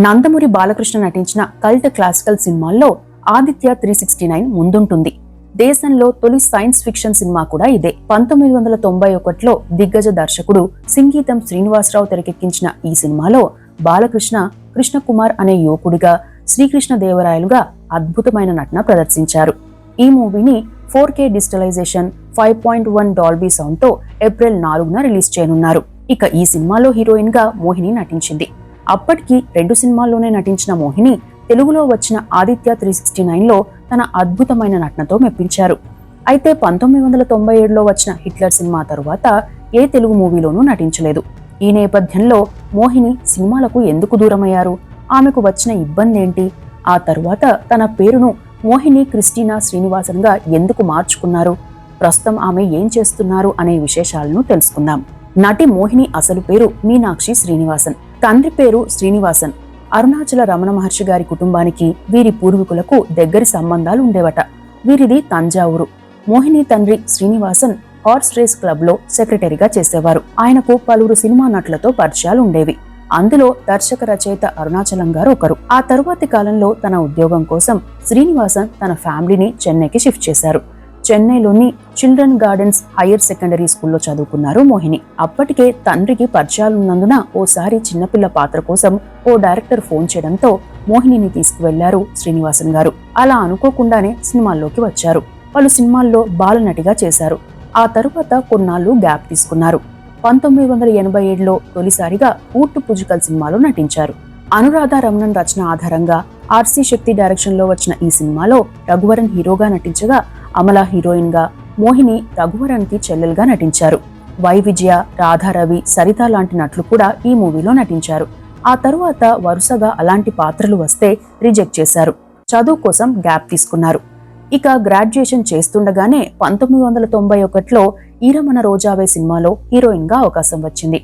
నందమూరి బాలకృష్ణ నటించిన cult classical సినిమాల్లో ఆదిత్య 369 ముందుంటుంది. దేశంలో తొలి సైన్స్ ఫిక్షన్ సినిమా కూడా ఇదే. 1991లో దిగ్గజ దర్శకుడు సింగీతం శ్రీనివాసరావు తెరకెక్కించిన ఈ సినిమాలో బాలకృష్ణ కృష్ణకుమార్ అనే యువకుడిగా, శ్రీకృష్ణదేవరాయలుగా అద్భుతమైన నటన ప్రదర్శించారు. ఈ మూవీని 4K డిజిటలైజేషన్ 5.1 డాల్బీ సౌండ్ తో ఏప్రిల్ 4న రిలీజ్ చేయనున్నారు. ఇక ఈ సినిమాలో హీరోయిన్ గా మోహిని నటించింది. అప్పటికి 2 సినిమాల్లోనే నటించిన మోహిని తెలుగులో వచ్చిన ఆదిత్య 369లో తన అద్భుతమైన నటనతో మెప్పించారు. అయితే 1997లో వచ్చిన హిట్లర్ సినిమా తరువాత ఏ తెలుగు మూవీలోనూ నటించలేదు. ఈ నేపథ్యంలో మోహిని సినిమాలకు ఎందుకు దూరమయ్యారు, ఆమెకు వచ్చిన ఇబ్బంది ఏంటి, ఆ తరువాత తన పేరును మోహిని క్రిస్టినా శ్రీనివాసన్ గా ఎందుకు మార్చుకున్నారు, ప్రస్తుతం ఆమె ఏం చేస్తున్నారు అనే విశేషాలను తెలుసుకుందాం. నటి మోహిని అసలు పేరు మీనాక్షి శ్రీనివాసన్. తండ్రి పేరు శ్రీనివాసన్. అరుణాచల రమణ మహర్షి గారి కుటుంబానికి వీరి పూర్వీకులకు దగ్గరి సంబంధాలు ఉండేవట. వీరిది తంజావూరు. మోహిని తండ్రి శ్రీనివాసన్ హార్స్ రేస్ క్లబ్ లో సెక్రటరీగా చేసేవారు. ఆయనకు పలువురు సినిమా నటులతో పరిచయాలు ఉండేవి. అందులో దర్శక రచయిత అరుణాచలం గారు ఒకరు. ఆ తరువాతి కాలంలో తన ఉద్యోగం కోసం శ్రీనివాసన్ తన ఫ్యామిలీని చెన్నైకి షిఫ్ట్ చేశారు. చెన్నైలోని చిల్డ్రన్ గార్డెన్స్ హైయర్ సెకండరీ స్కూల్లో చదువుకున్నారు మోహిని. అప్పటికే తండ్రికి పరిచయాలున్నందున ఓసారి చిన్నపిల్ల పాత్ర కోసం ఓ డైరెక్టర్ ఫోన్ చేయడంతో మోహినిని తీసుకువెళ్లారు శ్రీనివాసన్ గారు. అలా అనుకోకుండానే సినిమాల్లోకి వచ్చారు. పలు సినిమాల్లో బాలనటిగా చేశారు. ఆ తరువాత కొన్నాళ్లు గ్యాప్ తీసుకున్నారు. 1987లో తొలిసారిగా ఊట్టు పుజుకల్ సినిమాలో నటించారు. అనురాధ రమణన్ రచన ఆధారంగా ఆర్సి శక్తి డైరెక్షన్ లో వచ్చిన ఈ సినిమాలో రఘువరన్ హీరోగా నటించగా, అమలా హీరోయిన్ గా, మోహిని రఘువరన్ కి చెల్లెలుగా నటించారు. వై విజయ, రాధారవి, సరిత లాంటి నటులు కూడా ఈ మూవీలో నటించారు. ఆ తరువాత వరుసగా అలాంటి పాత్రలు వస్తే రిజెక్ట్ చేశారు. చదువు కోసం గ్యాప్ తీసుకున్నారు. ఇక గ్రాడ్యుయేషన్ చేస్తుండగానే 1991లో ఈరమన రోజావే సినిమాలో హీరోయిన్ గా అవకాశం వచ్చింది.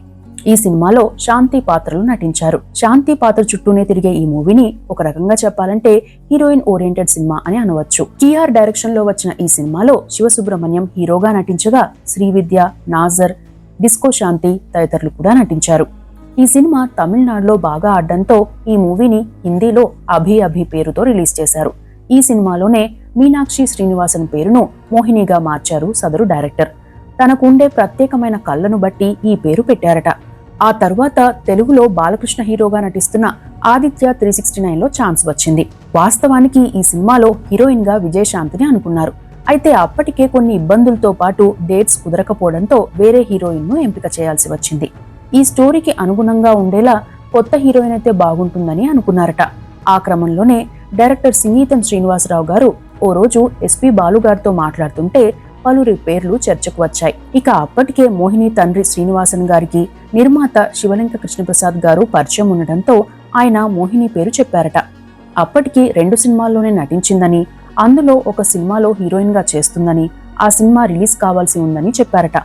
ఈ సినిమాలో శాంతి పాత్రలు నటించారు. శాంతి పాత్ర చుట్టూనే తిరిగే ఈ మూవీని ఒక రకంగా చెప్పాలంటే హీరోయిన్ ఓరియంటెడ్ సినిమా అని అనవచ్చు. టీఆర్ డైరెక్షన్ లో వచ్చిన ఈ సినిమాలో శివసుబ్రహ్మణ్యం హీరోగా నటించగా, శ్రీవిద్య, నాజర్, డిస్కో శాంతి తదితరులు కూడా నటించారు. ఈ సినిమా తమిళనాడులో బాగా ఆడడంతో ఈ మూవీని హిందీలో అభి అభి పేరుతో రిలీజ్ చేశారు. ఈ సినిమాలోనే మీనాక్షి శ్రీనివాసన్ పేరును మోహినిగా మార్చారు సదరు డైరెక్టర్. తనకుండే ప్రత్యేకమైన కళ్ళను బట్టి ఈ పేరు పెట్టారట. ఆ తర్వాత తెలుగులో బాలకృష్ణ హీరోగా నటిస్తున్న ఆదిత్య 369లో ఛాన్స్ వచ్చింది. వాస్తవానికి ఈ సినిమాలో హీరోయిన్ గా విజయశాంతిని అనుకున్నారు. అయితే అప్పటికే కొన్ని ఇబ్బందులతో పాటు డేట్స్ కుదరకపోవడంతో వేరే హీరోయిన్ ను ఎంపిక చేయాల్సి వచ్చింది. ఈ స్టోరీకి అనుగుణంగా ఉండేలా కొత్త హీరోయిన్ అయితే బాగుంటుందని అనుకున్నారట. ఆ క్రమంలోనే డైరెక్టర్ సింగీతం శ్రీనివాసరావు గారు ఓ రోజు ఎస్పీ బాలు గారితో మాట్లాడుతుంటే పలువురి పేర్లు చర్చకు వచ్చాయి. ఇక అప్పటికే మోహిని తండ్రి శ్రీనివాసన్ గారికి నిర్మాత శివలింక కృష్ణప్రసాద్ గారు పరిచయం ఉండడంతో ఆయన మోహిని పేరు చెప్పారట. అప్పటికి 2 సినిమాల్లోనే నటించిందని, అందులో ఒక సినిమాలో హీరోయిన్ గా చేస్తుందని, ఆ సినిమా రిలీజ్ కావాల్సి ఉందని చెప్పారట.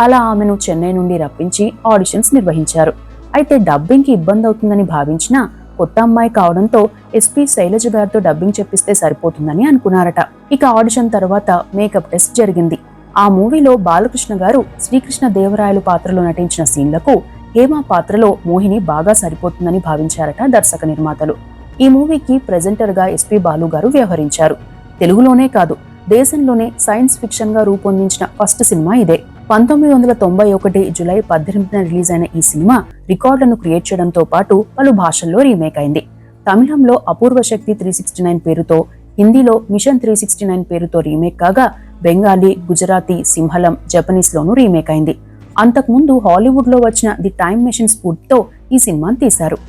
అలా ఆమెను చెన్నై నుండి రప్పించి ఆడిషన్స్ నిర్వహించారు. అయితే డబ్బింగ్ కి ఇబ్బంది అవుతుందని భావించిన కొత్త అమ్మాయి కావడంతో ఎస్పీ శైలజ గారితో డబ్బింగ్ చెప్పిస్తే సరిపోతుందని అనుకున్నారట. ఇక ఆడిషన్ తర్వాత మేకప్ టెస్ట్ జరిగింది. ఆ మూవీలో బాలకృష్ణ గారు శ్రీకృష్ణ దేవరాయలు పాత్రలో నటించిన సీన్లకు హేమ పాత్రలో మోహిని బాగా సరిపోతుందని భావించారట దర్శక నిర్మాతలు. ఈ మూవీకి ప్రెజెంటర్ గా ఎస్పీ బాలు గారు వ్యవహరించారు. తెలుగులోనే కాదు, దేశంలోనే సైన్స్ ఫిక్షన్ గా రూపొందించిన ఫస్ట్ సినిమా ఇదే. 1991 జూలై 18న రిలీజ్ అయిన ఈ సినిమా రికార్డులను క్రియేట్ చేయడంతో పాటు పలు భాషల్లో రీమేక్ అయింది. తమిళంలో అపూర్వ శక్తి 369 పేరుతో, హిందీలో మిషన్ 369 పేరుతో రీమేక్ కాగా, బెంగాలీ, గుజరాతీ, సింహళం, జపనీస్ లోనూ రీమేక్ అయింది. అంతకుముందు హాలీవుడ్ లో వచ్చిన ది టైమ్ మెషిన్ స్ఫూర్తితో ఈ సినిమాను తీశారు.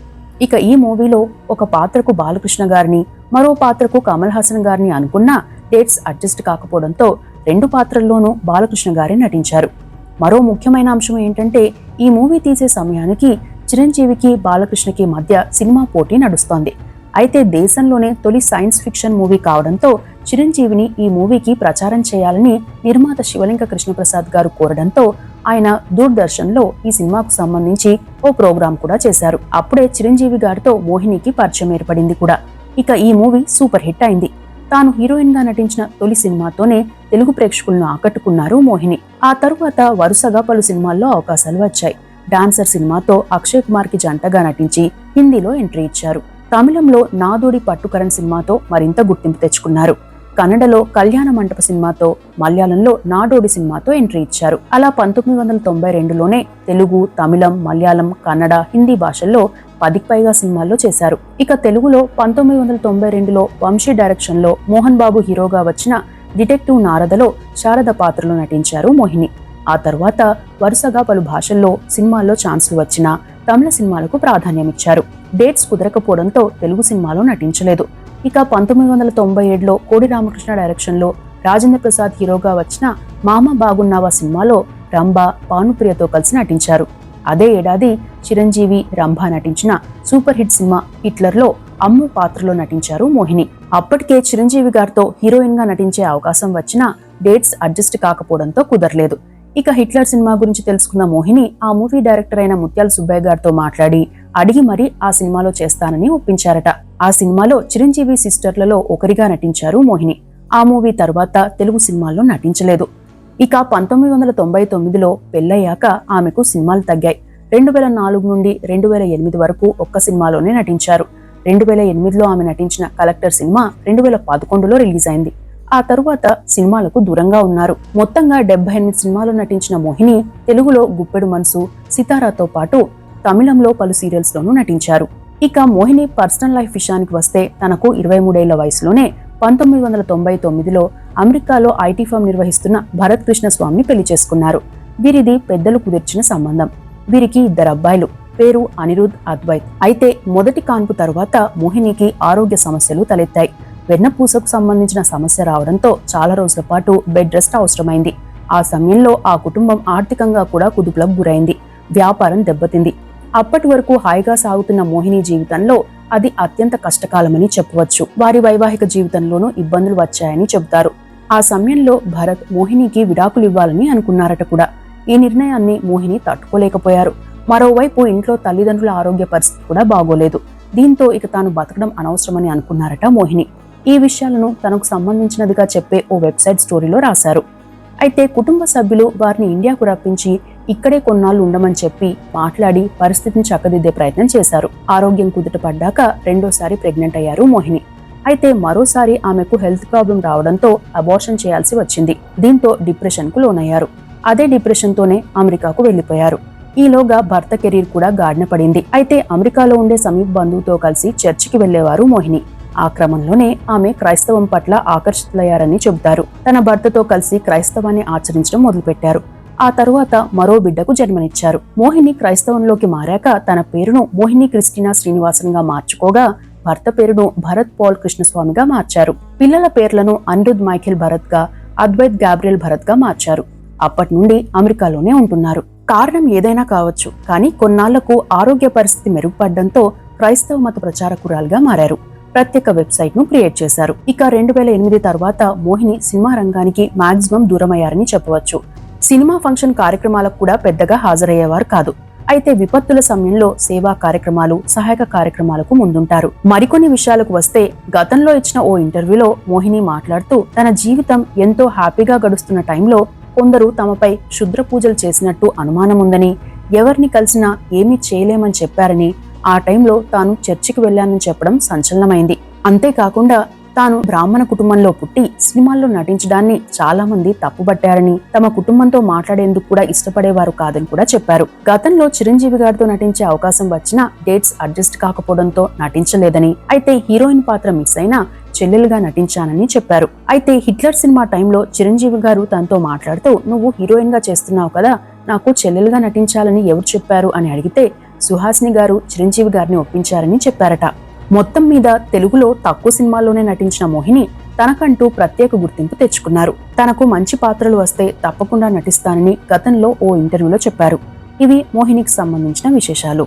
ఇక ఈ మూవీలో ఒక పాత్రకు బాలకృష్ణ గారిని, మరో పాత్రకు కమల్ హాసన్ గారిని అనుకున్నా డేట్స్ అడ్జస్ట్ కాకపోవడంతో 2 పాత్రల్లోనూ బాలకృష్ణ గారే నటించారు. మరో ముఖ్యమైన అంశం ఏంటంటే, ఈ మూవీ తీసే సమయానికి చిరంజీవికి బాలకృష్ణకి మధ్య సినిమా పోటీ నడుస్తోంది. అయితే దేశంలోనే తొలి సైన్స్ ఫిక్షన్ మూవీ కావడంతో చిరంజీవిని ఈ మూవీకి ప్రచారం చేయాలని నిర్మాత శివలింక కృష్ణప్రసాద్ గారు కోరడంతో ఆయన దూరదర్శన్లో ఈ సినిమాకు సంబంధించి ఓ ప్రోగ్రాం కూడా చేశారు. అప్పుడే చిరంజీవి గారితో మోహినికి పరిచయం ఏర్పడింది కూడా. ఇక ఈ మూవీ సూపర్ హిట్ అయింది. తాను హీరోయిన్ గా నటించిన తొలి సినిమాతోనే తెలుగు ప్రేక్షకులను ఆకట్టుకున్నారు మోహిని. ఆ తరువాత వరుసగా పలు సినిమాల్లో అవకాశాలు వచ్చాయి. డాన్సర్ సినిమాతో అక్షయ్ కుమార్ కి జంటగా నటించి హిందీలో ఎంట్రీ ఇచ్చారు. తమిళంలో నాదోడి పట్టుకరణ్ సినిమాతో మరింత గుర్తింపు తెచ్చుకున్నారు. కన్నడలో కళ్యాణ మంటప సినిమాతో, మలయాళంలో నాడోడి సినిమాతో ఎంట్రీ ఇచ్చారు. అలా 1992లోనే తెలుగు, తమిళం, మలయాళం, కన్నడ, హిందీ భాషల్లో 10కి పైగా సినిమాల్లో చేశారు. ఇక తెలుగులో 1992లో వంశీ డైరెక్షన్ లో మోహన్ బాబు హీరోగా వచ్చిన డిటెక్టివ్ నారదలో శారద పాత్రలో నటించారు మోహిని. ఆ తర్వాత వరుసగా పలు భాషల్లో సినిమాల్లో ఛాన్సులు వచ్చినా తమిళ సినిమాలకు ప్రాధాన్యమిచ్చారు. డేట్స్ కుదరకపోవడంతో తెలుగు సినిమాలో నటించలేదు. ఇక 1997లో కోడి రామకృష్ణ డైరెక్షన్ లో రాజేంద్ర ప్రసాద్ హీరోగా వచ్చిన మామ బాగున్నావా సినిమాలో రంభ, భానుప్రియతో కలిసి నటించారు. అదే ఏడాది చిరంజీవి, రంభ నటించిన సూపర్ హిట్ సినిమా హిట్లర్ లో అమ్ము పాత్రలో నటించారు మోహిని. అప్పటికే చిరంజీవి గారితో హీరోయిన్ గా నటించే అవకాశం వచ్చినా డేట్స్ అడ్జస్ట్ కాకపోవడంతో కుదరలేదు. ఇక హిట్లర్ సినిమా గురించి తెలుసుకున్న మోహిని ఆ మూవీ డైరెక్టర్ అయిన ముత్యాల సుబ్బయ్య గారితో మాట్లాడి అడిగి మరీ ఆ సినిమాలో చేస్తానని ఒప్పించారట. ఆ సినిమాలో చిరంజీవి సిస్టర్లలో ఒకరిగా నటించారు మోహిని. ఆ మూవీ తర్వాత తెలుగు సినిమాల్లో నటించలేదు. ఇక 1999లో పెళ్లయ్యాక ఆమెకు సినిమాలు తగ్గాయి. 2004 నుండి 2008 వరకు ఒక్క సినిమాలోనే నటించారు. 2008లో ఆమె నటించిన కలెక్టర్ సినిమా 2011లో రిలీజ్ అయింది. ఆ తరువాత సినిమాలకు దూరంగా ఉన్నారు. మొత్తంగా 78 సినిమాలు నటించిన మోహిని తెలుగులో గుప్పెడు మనసు, సితారాతో పాటు తమిళంలో పలు సీరియల్స్ లోనూ నటించారు. ఇక మోహిని పర్సనల్ లైఫ్ విషయానికి వస్తే తనకు 23 ఏళ్ల వయసులోనే 1999లో అమెరికాలో ఐటీ ఫర్మ్ నిర్వహిస్తున్న భరత్ కృష్ణ స్వామిని పెళ్లి చేసుకున్నారు. వీరిది పెద్దలు కుదిర్చిన సంబంధం. వీరికి 2 అబ్బాయిలు. పేరు అనిరుద్, అద్వైత్. అయితే మొదటి కాన్పు తర్వాత మోహినికి ఆరోగ్య సమస్యలు తలెత్తాయి. వెన్నపూసకు సంబంధించిన సమస్య రావడంతో చాలా రోజుల పాటు బెడ్ రెస్ట్ అవసరమైంది. ఆ సమయంలో ఆ కుటుంబం ఆర్థికంగా కూడా కుదుపులకు గురైంది. వ్యాపారం దెబ్బతింది. అప్పటి వరకు హాయిగా సాగుతున్న మోహిని జీవితంలో అది అత్యంత కష్టకాలమని చెప్పవచ్చు. వారి వైవాహిక జీవితంలోనూ ఇబ్బందులు వచ్చాయని చెబుతారు. ఆ సమయంలో భరత్ మోహినికి విడాకులు ఇవ్వాలని అనుకున్నారట కూడా. ఈ నిర్ణయాన్ని మోహిని తట్టుకోలేకపోయారు. మరోవైపు ఇంట్లో తల్లిదండ్రుల ఆరోగ్య పరిస్థితి కూడా బాగోలేదు. దీంతో ఇక తాను బతకడం అనవసరమని అనుకున్నారట మోహిని. ఈ విషయాలను తనకు సంబంధించినదిగా చెప్పే ఓ వెబ్సైట్ స్టోరీలో రాశారు. అయితే కుటుంబ సభ్యులు వారిని ఇండియాకు రప్పించి ఇక్కడే కొన్నాళ్లు ఉండమని చెప్పి మాట్లాడి పరిస్థితిని చక్కదిద్దే ప్రయత్నం చేశారు. ఆరోగ్యం కుదుట పడ్డాక రెండోసారి ప్రెగ్నెంట్ అయ్యారు మోహిని. అయితే మరోసారి ఆమెకు హెల్త్ ప్రాబ్లం రావడంతో అబార్షన్ చేయాల్సి వచ్చింది. దీంతో డిప్రెషన్ కు లోనయ్యారు. అదే డిప్రెషన్ తోనే అమెరికాకు వెళ్లిపోయారు. ఈలోగా భర్త కెరీర్ కూడా గాడిన పడింది. అయితే అమెరికాలో ఉండే సమీప బంధువుతో కలిసి చర్చికి వెళ్లేవారు మోహిని. ఆ క్రమంలోనే ఆమె క్రైస్తవం పట్ల ఆకర్షితులయ్యారని చెబుతారు. తన భర్తతో కలిసి క్రైస్తవాన్ని ఆచరించడం మొదలుపెట్టారు. ఆ తరువాత మరో బిడ్డకు జన్మనిచ్చారు. మోహిని క్రైస్తవంలోకి మారాక తన పేరును మోహిని క్రిస్టినా శ్రీనివాసన్ గా మార్చుకోగా భర్త పేరును భరత్ పాల్ కృష్ణస్వామిగా మార్చారు. పిల్లల పేర్లను అనిరుద్ మైఖేల్ భరత్ గా, అద్వైత్ గాబ్రియల్ భరత్ గా మార్చారు. అప్పటి నుండి అమెరికాలోనే ఉంటున్నారు. కారణం ఏదైనా కావచ్చు, కానీ కొన్నాళ్లకు ఆరోగ్య పరిస్థితి మెరుగుపడడంతో క్రైస్తవ మత ప్రచారకురాలుగా మారారు. ప్రత్యేక వెబ్సైట్ ను క్రియేట్ చేశారు. ఇక 2008 తర్వాత మోహిని సినిమా రంగానికి మాక్సిమం దూరమయ్యారని చెప్పవచ్చు. సినిమా ఫంక్షన్ కార్యక్రమాలకు కూడా పెద్దగా హాజరయ్యేవారు కాదు. అయితే విపత్తుల సమయంలో సేవా కార్యక్రమాలు, సహాయక కార్యక్రమాలకు ముందుంటారు. మరికొన్ని విషయాలకు వస్తే గతంలో ఇచ్చిన ఓ ఇంటర్వ్యూలో మోహిని మాట్లాడుతూ తన జీవితం ఎంతో హ్యాపీగా గడుస్తున్న టైంలో కొందరు తమపై క్షుద్ర పూజలు చేసినట్టు అనుమానం ఉందని, ఎవరిని కలిసినా ఏమీ చేయలేమని చెప్పారని, ఆ టైంలో తాను చర్చికి వెళ్లానని చెప్పడం సంచలనమైంది. అంతేకాకుండా తాను బ్రాహ్మణ కుటుంబంలో పుట్టి సినిమాల్లో నటించడాన్ని చాలా మంది తప్పుబట్టారని, తమ కుటుంబంతో మాట్లాడేందుకు కూడా ఇష్టపడేవారు కాదని కూడా చెప్పారు. గతంలో చిరంజీవి గారితో నటించే అవకాశం వచ్చినా డేట్స్ అడ్జస్ట్ కాకపోవడంతో నటించలేదని, అయితే హీరోయిన్ పాత్ర మిస్ అయినా చెల్లెలుగా నటించానని చెప్పారు. అయితే హిట్లర్ సినిమా టైంలో చిరంజీవి గారు తనతో మాట్లాడుతూ, నువ్వు హీరోయిన్ గా చేస్తున్నావు కదా, నాకు చెల్లెలుగా నటించాలని ఎవరు చెప్పారు అని అడిగితే సుహాసిని గారు చిరంజీవి గారిని ఒప్పించారని చెప్పారట. మొత్తం మీద తెలుగులో తక్కువ సినిమాల్లోనే నటించిన మోహిని తనకంటూ ప్రత్యేక గుర్తింపు తెచ్చుకున్నారు. తనకు మంచి పాత్రలు వస్తే తప్పకుండా నటిస్తానని గతంలో ఓ ఇంటర్వ్యూలో చెప్పారు. ఇవి మోహినికి సంబంధించిన విశేషాలు.